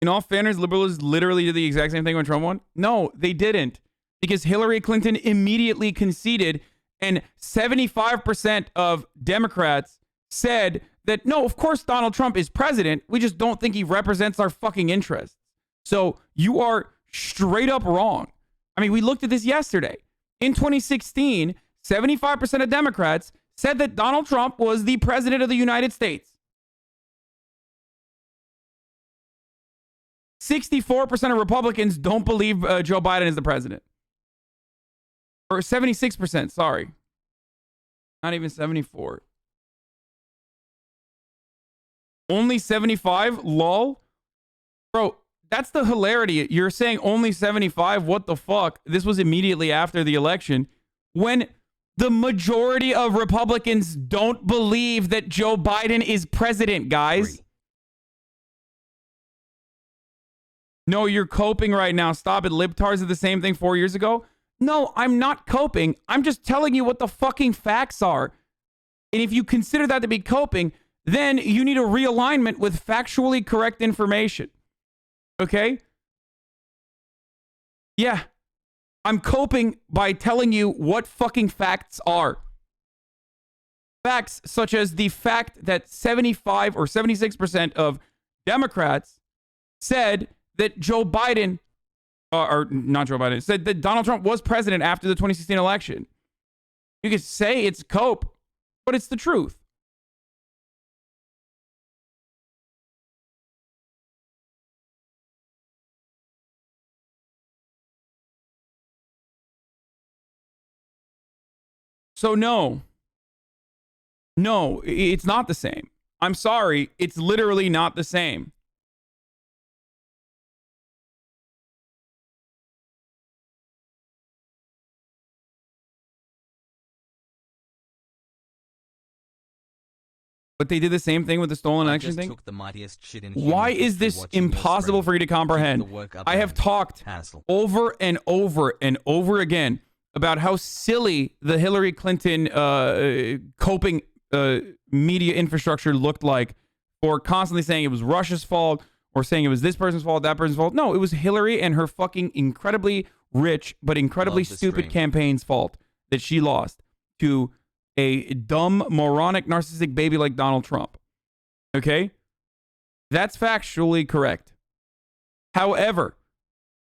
In all fairness, liberals literally did the exact same thing when Trump won. No, they didn't. Because Hillary Clinton immediately conceded, and 75% of Democrats said that, no, of course Donald Trump is president. We just don't think he represents our fucking interests. So you are straight up wrong. I mean, we looked at this yesterday. In 2016, 75% of Democrats said that Donald Trump was the president of the United States. 64% of Republicans don't believe Joe Biden is the president. Or 76%, sorry. Not even 74. Only 75? Lol. Bro, that's the hilarity. You're saying only 75? What the fuck? This was immediately after the election, when The majority of Republicans don't believe that Joe Biden is president, guys. 3. No, you're coping right now. Stop it. Libtards did the same thing 4 years ago. No, I'm not coping. I'm just telling you what the fucking facts are. And if you consider that to be coping, then you need a realignment with factually correct information. Okay? Yeah. I'm coping by telling you what fucking facts are. Facts such as the fact that 75 or 76% of Democrats said that Joe Biden, or not Joe Biden, said that Donald Trump was president after the 2016 election. You could say it's cope, but it's the truth. So no, it's not the same. I'm sorry. It's literally not the same. But they did the same thing with the stolen I election just thing. took the mightiest shit in Why human is history this watching your impossible stream. for you to comprehend? Keep the work up, I have man. talked Hassle. over and over and over again about how silly the Hillary Clinton coping media infrastructure looked like, for constantly saying it was Russia's fault or saying it was this person's fault, that person's fault. No, it was Hillary and her fucking incredibly rich but incredibly Love the stupid stream. campaign's fault that she lost to a dumb, moronic, narcissistic baby like Donald Trump. Okay? That's factually correct. However,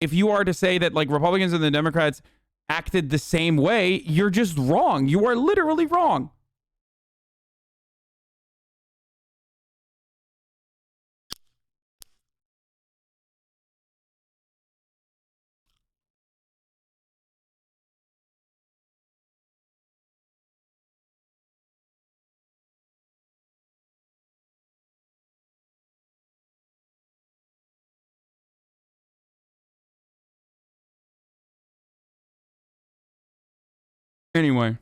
if you are to say that like Republicans and the Democrats acted the same way, you're just wrong. You are literally wrong. Anyway.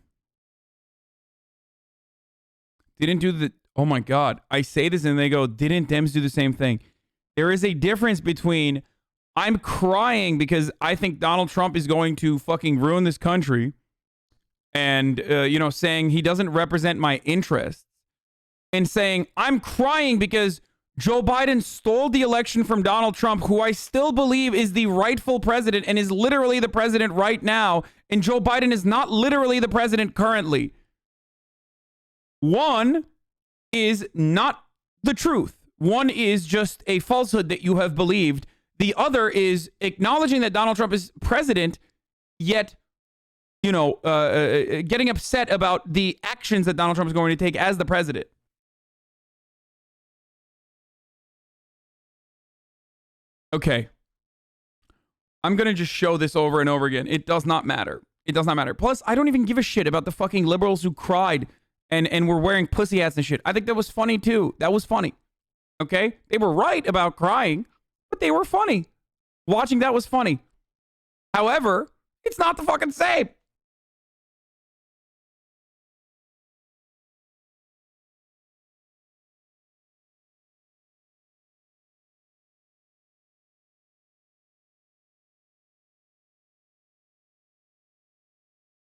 Didn't do the... Oh my God. I say this and they go, didn't Dems do the same thing? There is a difference between I'm crying because I think Donald Trump is going to fucking ruin this country and, saying he doesn't represent my interests, and saying I'm crying because Joe Biden stole the election from Donald Trump, who I still believe is the rightful president and is literally the president right now. And Joe Biden is not literally the president currently. One is not the truth. One is just a falsehood that you have believed. The other is acknowledging that Donald Trump is president, yet, getting upset about the actions that Donald Trump is going to take as the president. Okay. I'm going to just show this over and over again. It does not matter. It does not matter. Plus, I don't even give a shit about the fucking liberals who cried and were wearing pussy hats and shit. I think that was funny too. That was funny. Okay? They were right about crying, but they were funny. Watching that was funny. However, it's not the fucking same.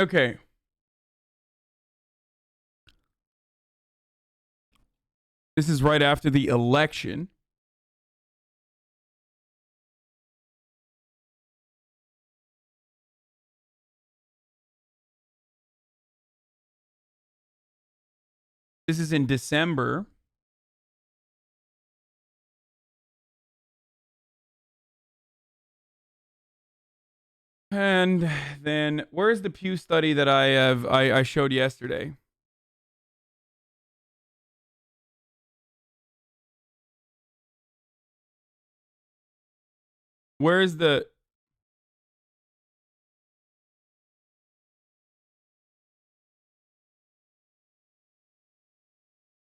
Okay. This is right after the election. This is in December. And then where's the Pew study that I showed yesterday? Where's the...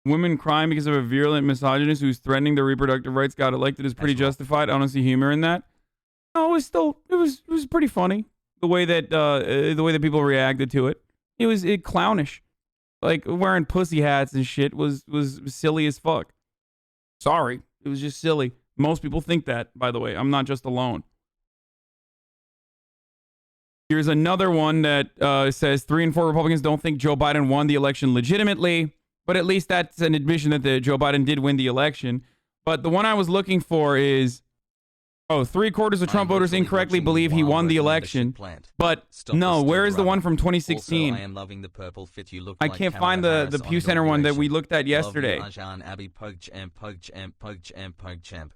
Women crying because of a virulent misogynist who's threatening their reproductive rights got elected is pretty justified. I don't see humor in that. No, it was pretty funny the way that people reacted to it. It was clownish. Like wearing pussy hats and shit was silly as fuck. Sorry, it was just silly. Most people think that, by the way. I'm not just alone. Here's another one that says 3 in 4 Republicans don't think Joe Biden won the election legitimately, but at least that's an admission that Joe Biden did win the election. But the one I was looking for is, 3/4 of Trump voters incorrectly believe he won the election. But no, where is the one from 2016? Also, I am loving the purple fit. You look I like can't Kamala find Harris the on Pew Center one that we inauguration. looked at yesterday. Love you, Hasanabi, PugChamp, PugChamp, PugChamp, PugChamp.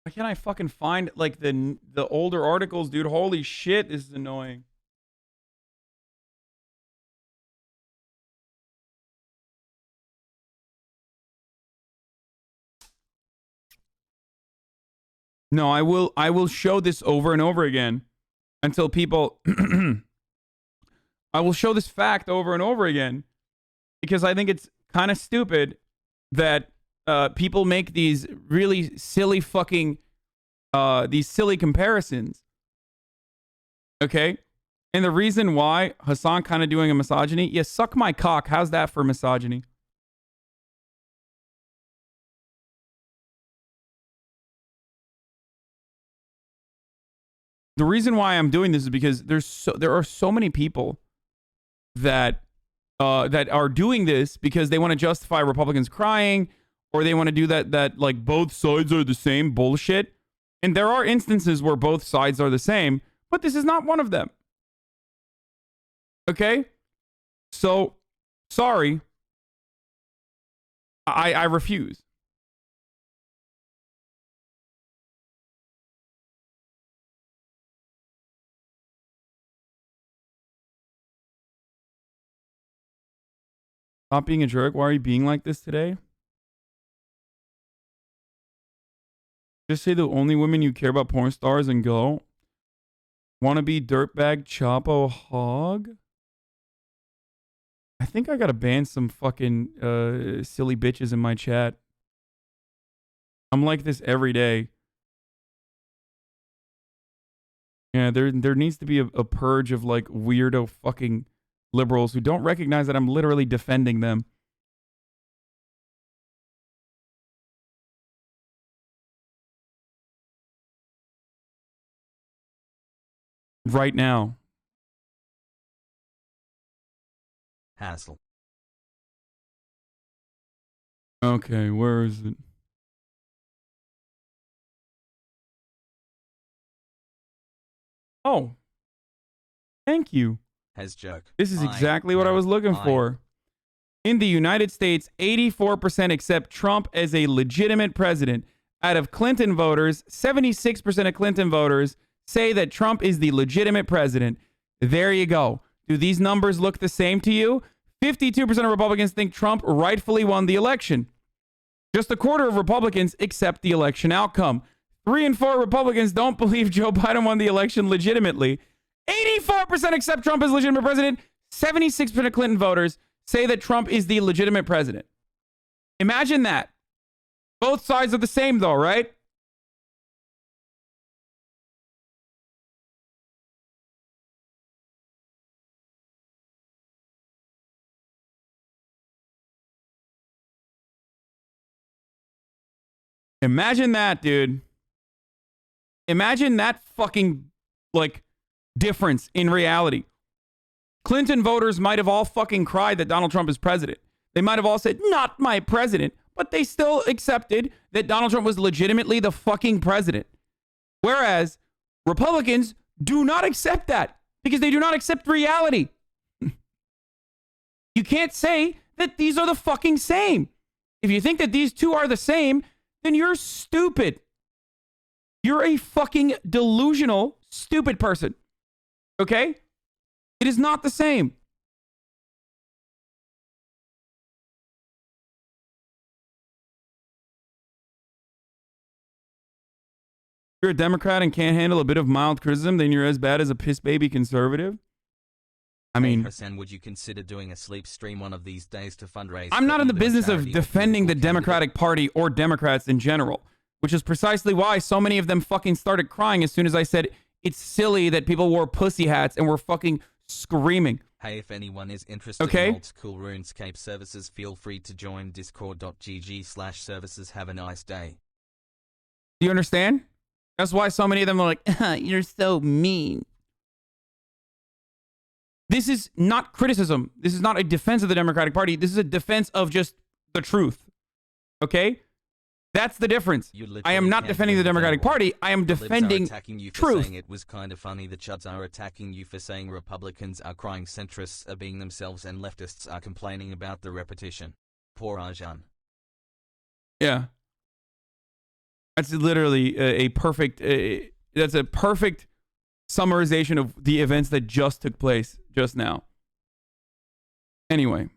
Why can't I fucking find like the older articles, dude? Holy shit, this is annoying. No, I will show this over and over again until people I will show this fact over and over again because I think it's kind of stupid that people make these really silly fucking these silly comparisons. Okay? And the reason why Hassan kind of doing a misogyny, yeah, suck my cock. How's that for misogyny? The reason why I'm doing this is because there are so many people that that are doing this because they want to justify Republicans crying, or they want to do that like both sides are the same bullshit. And there are instances where both sides are the same, but this is not one of them. Okay? So, sorry. I refuse. Stop being a jerk. Why are you being like this today? Just say the only women you care about porn stars and go. Wanna be dirtbag Chapo hog? I think I gotta ban some fucking silly bitches in my chat. I'm like this every day. Yeah, there needs to be a purge of like weirdo fucking liberals who don't recognize that I'm literally defending them. Right now. Hassle. Okay, where is it? Oh. Thank you. Has jerk. This is exactly what I was looking for. In the United States, 84% accept Trump as a legitimate president. Out of Clinton voters, 76% of Clinton voters say that Trump is the legitimate president. There you go. Do these numbers look the same to you? 52% of Republicans think Trump rightfully won the election. Just a quarter of Republicans accept the election outcome. 3 in 4 Republicans don't believe Joe Biden won the election legitimately. 84% accept Trump as legitimate president. 76% of Clinton voters say that Trump is the legitimate president. Imagine that. Both sides are the same, though, right? Imagine that, dude. Imagine that fucking, like, difference in reality. Clinton voters might have all fucking cried that Donald Trump is president. They might have all said, not my president, but they still accepted that Donald Trump was legitimately the fucking president. Whereas Republicans do not accept that because they do not accept reality. You can't say that these are the fucking same. If you think that these two are the same, then you're stupid. You're a fucking delusional, stupid person. Okay? It is not the same. you're a Democrat and can't handle a bit of mild criticism, then you're as bad as a piss baby conservative. I mean, Hassan, would you consider doing a sleep stream one of these days to fundraise? I'm not in the business of defending the Democratic Party or Democrats in general, which is precisely why so many of them fucking started crying as soon as I said it's silly that people wore pussy hats and were fucking screaming. Hey, if anyone is interested Okay. in old school RuneScape services, feel free to join discord.gg/services. Have a nice day. Do you understand? That's why so many of them are like, you're so mean. This is not criticism. This is not a defense of the Democratic Party. This is a defense of just the truth. Okay? That's the difference. I am not defending the Democratic Party. I am defending attacking you for truth. saying it was kind of funny. The chuds are attacking you for saying Republicans are crying, centrists are being themselves, and leftists are complaining about the repetition. Poor Arjan. Yeah. That's literally a perfect, that's a perfect summarization of the events that just took place just now. Anyway.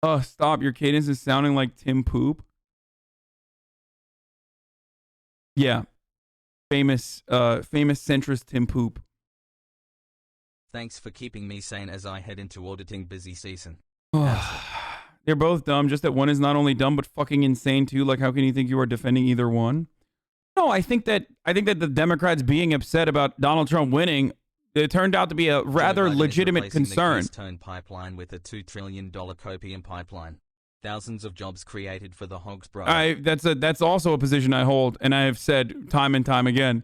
Oh, stop. Your cadence is sounding like Tim Poop. Yeah. Famous centrist Tim Poop. Thanks for keeping me sane as I head into auditing busy season. They're both dumb, just that one is not only dumb but fucking insane too. Like, how can you think you are defending either one? No, I think that the Democrats being upset about Donald Trump winning, it turned out to be a rather Joe Biden is legitimate replacing concern. The Keystone Pipeline with a $2 trillion copium pipeline. Thousands of jobs created for the hogs, bro. That's also a position I hold, and I have said time and time again,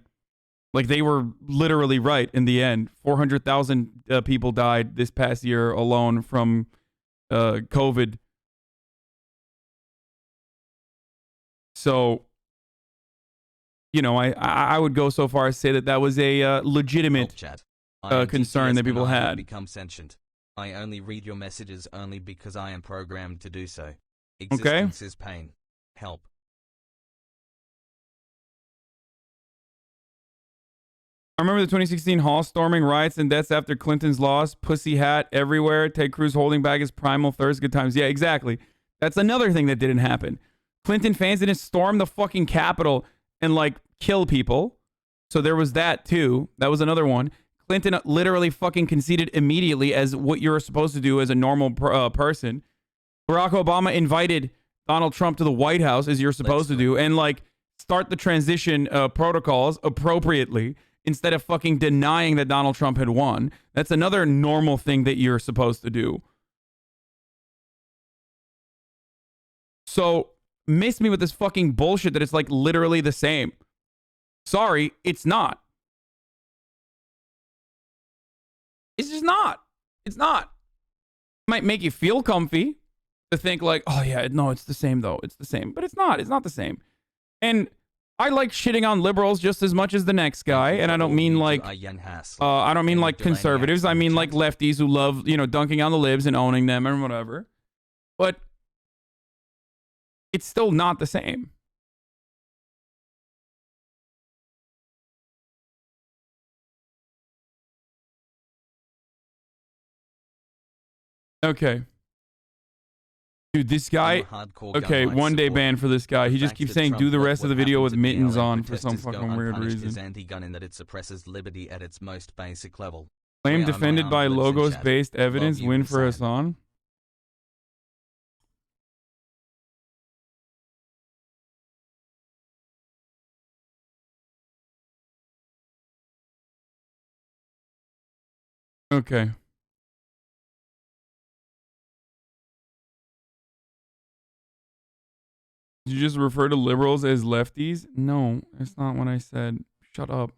like, they were literally right in the end. 400,000 people died this past year alone from COVID. So, you know, I would go so far as to say that was a legitimate concern that people had. Become sentient. I only read your messages only because I am programmed to do so. Okay. Existence is pain. Help. I remember the 2016 hall storming, riots, and deaths after Clinton's loss. Pussy hat everywhere. Ted Cruz holding back his primal thirst. Good times. Yeah, exactly. That's another thing that didn't happen. Clinton fans didn't storm the fucking Capitol and, like, kill people. So there was that, too. That was another one. Clinton literally fucking conceded immediately as what you're supposed to do as a normal person. Barack Obama invited Donald Trump to the White House, as you're supposed to do, and, like, start the transition protocols appropriately instead of fucking denying that Donald Trump had won. That's another normal thing that you're supposed to do. So, miss me with this fucking bullshit that it's, like, literally the same. Sorry, it's not. It's just not. It's not. It might make you feel comfy to think like, oh yeah, no, it's the same though. It's the same. But it's not. It's not the same. And I like shitting on liberals just as much as the next guy. And I don't mean like, I don't mean like conservatives. I mean like lefties who love, you know, dunking on the libs and owning them and whatever. But it's still not the same. Okay. Dude, this guy... Okay, one day ban for this guy. He just keeps saying do the rest of the video with mittens on for some fucking weird reason. Anti-gun in that it suppresses liberty at its most basic level. Claim defended by logos-based evidence. Win for Hassan. Okay. Did you just refer to liberals as lefties? No, that's not what I said. Shut up.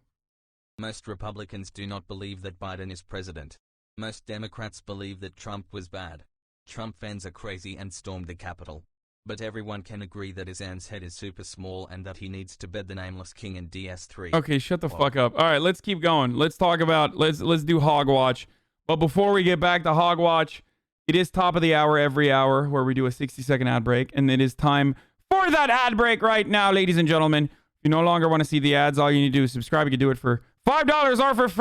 Most Republicans do not believe that Biden is president. Most Democrats believe that Trump was bad. Trump fans are crazy and stormed the Capitol. But everyone can agree that his aunt's head is super small and that he needs to bed the nameless king in DS3. Okay, shut the fuck up. All right, let's keep going. Let's talk about, let's do Hogwatch. But before we get back to Hogwatch, it is top of the hour every hour where we do a 60-second ad break. And it is time for that ad break right now, ladies and gentlemen. If you no longer want to see the ads, all you need to do is subscribe. You can do it for $5 or for free.